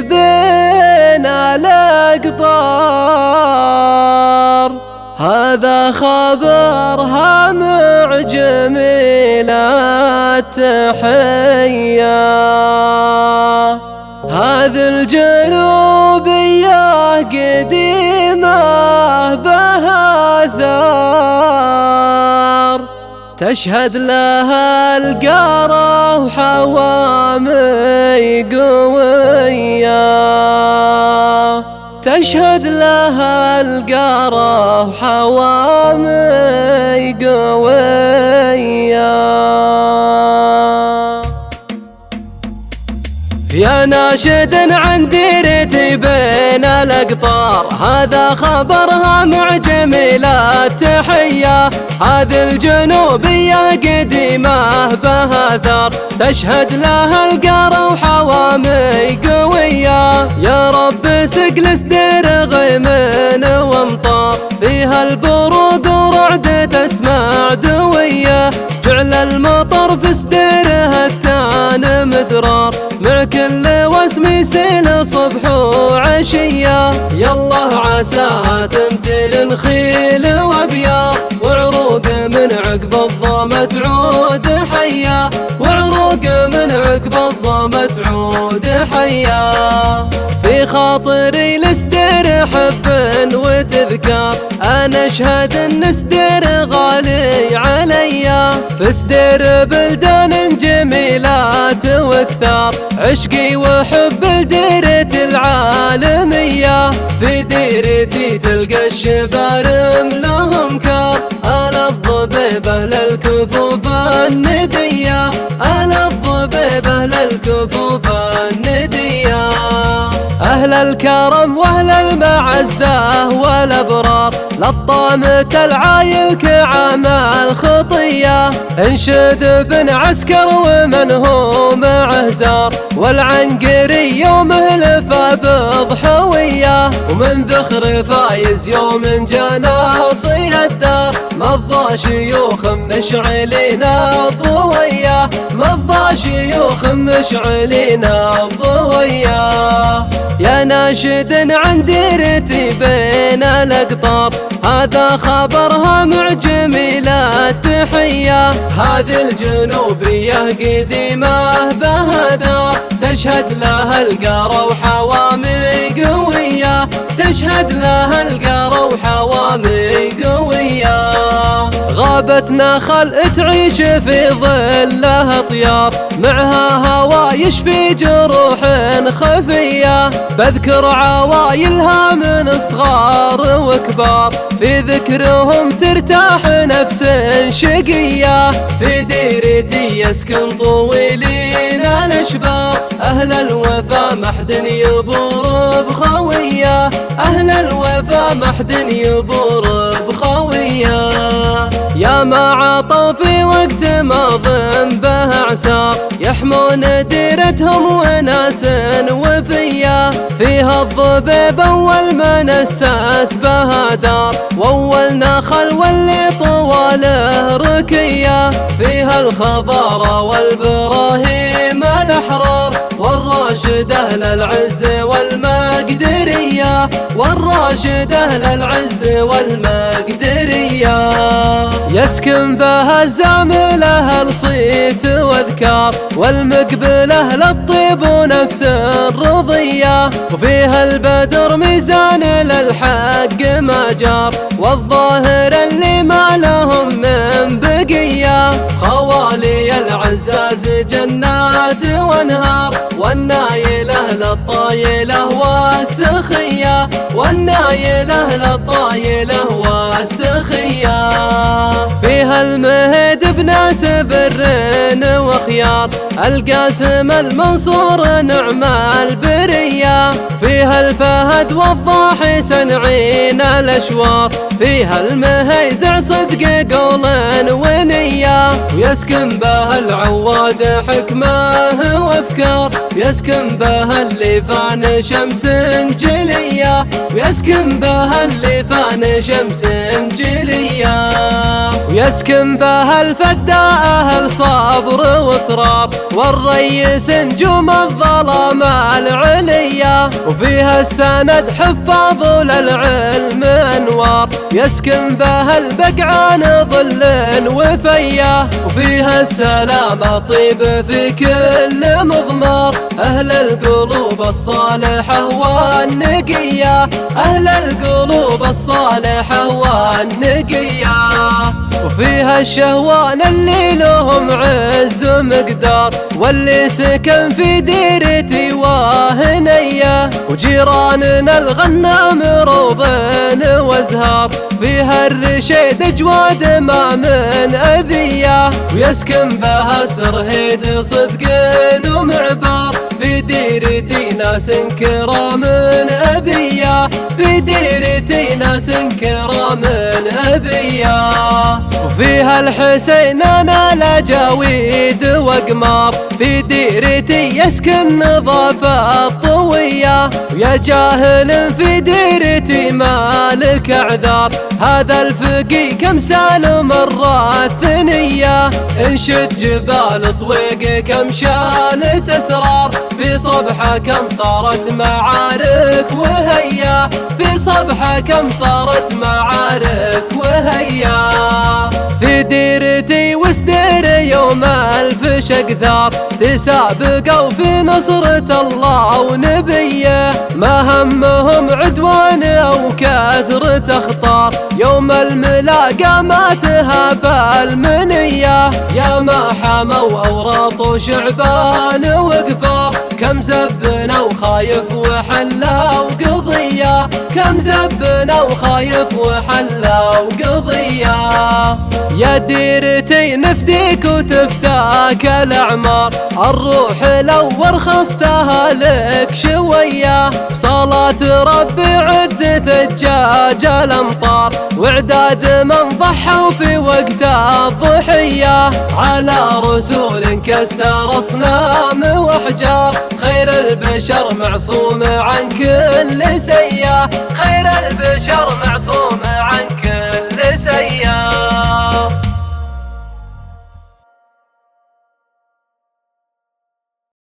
بين الأقطار، هذا خبرها مع جميل التحية. هذه الجنوبية قديمة بها ثار، تشهد لها القارة وحوامي قوية، تشهد لها القارة وحوامي قوية. يا ناشد عن ديرتي بين الأقطار، هذا خبرها مع جميل التحية. هذه الجنوبية قديمة بها ثار، تشهد لها القارة وحوامي قوية. يا رب سقل سدير غيم وامطار، فيها البروق ورعد تسمع دوية. جعل المطر في سديرها التان مدرار، مع كل وسم يسيل صبح وعشية. يالله عساها تمثل نخيل وابيار، وعروق من عقب الظما تعود حية، وعروق من عقب الظما تعود حية. في خاطري لسدير حب وتذكار، انا اشهد ان سدير غالي عليا. في سدير بلدان جميلات وكثار، عشقي وحب لديرتي العالمية. في ديرتي تلقى الشبارم لهم كار، انا الضبيبة للكفوف الندية، انا الضبيبة للكفوف الندية. أهل الكرم وأهل المعزة والأبرار، لطامة العايل كعام الخطية. انشد بن عسكر ومن هو معه زار، والعنقري يوم هلفه بضحوية. ومن ذخر فايز يوم جانا صي الدار، مضى شيوخ مشعلين الضوية، مضى شيوخ مشعلين الضوية. يا ناشد عن ديرتي بين الأقطار، هذا خبرها مع جميل التحية. هذه الجنوبية قديمة بها ثار، تشهد لها القارة وحوامي قوية، تشهد لها القارة وحوامي قوية. غابت نخل تعيش في ظلها طيار، معها هوا يشفي جروح خفية. بذكر عوايلها من صغار وكبار، في ذكرهم ترتاح نفس شقية. في ديرتي يسكن طويلين الاشبار، اهل الوفا محد يبور بخوية، اهل الوفا محد يبور بخوية. يا ما عطوا في وقت ماض به عسار، يحمون ديرتهم وناس وفية. فيها الضبيب اول من اساس بها دار، واول نخل واللي طواله ركية. فيها الخضارة والبراهيم الاحرار، والراشد اهل العز والمقدرية، والراشد اهل العز والمقدرية. يسكن بها الزامل اهل صيت واذكار، والمقبل اهل الطيب ونفس الرضية. وفيها البدر ميزان للحق ما جار، والظاهر اللي ما لهم من بقية. خوالي العزاز جنات وانهار، والنايله للطايله والسخيه، والنايله للطايله والسخيه. فيها المهد بناس بر وخيار، القاسم المنصور نعم البريه. فيها الفهد والضاحي سنعين الاشوار، فيها المهيزع صدق قول ونيه. ويسكن بها العواد حكمه وافكار، ويسكن بها الليفان شمس جلية، ويسكن بها الليفان شمس جلية، ويسكن بها الفداء أهل صبر وصرار، والريس نجوم الظلام العليا، وفيها السند حفاظ للعلم أنوار، يسكن بها البقعان ظل وفيا، وفيها السلام طيب في كل مضمار، أهل القلوب الصالحة والنقية، أهل القلوب الصالحة والنقية، وفيها الشهوان اللي لهم عز مقدار، واللي سكن في ديرتي وهنية، وجيراننا الغنام روضين وازهار، فيها الرشيد جواد ما من أذية، ويسكن بها سرهيد صدق ومعبار، في ديرتي ناس كرام أبية، في ديرتي ناس كرام أبية، وفيها الحسين أنا لجاويد وقمار، في ديرتي يسكن نظافة طوية، ويا جاهل في ديرتي مالك أعذار، هذا الفقي كم سال مرة ثنية، انشد جبال طويق كم شالت أسرار، في صبحة كم صارت معارك وهيا، في صبحة كم صارت معارك وهيا، في ديرتي وسدير يوم ألف شقثار، تسابقوا في نصرة الله ونبيه، ما همهم عدوان أو كثرة أخطار، يوم الملاقى ما تهاب المنية، يا ما حموا أوراط وشعبان وقفار، كم زبنا وخايف وحلا وقضية، كم زبنا وخايف وحلا وقضية، يا ديرتي نفديك وتفتاك الأعمار، الروح لو رخصتها لك شوية، بصلاة ربي عد ثجاج الأمطار، وإعداد من ضحوا في وقت الضحية، على رسول كسر أصنام وأحجار، خير البشر معصوم عن كل سيئة، خير البشر معصوم عن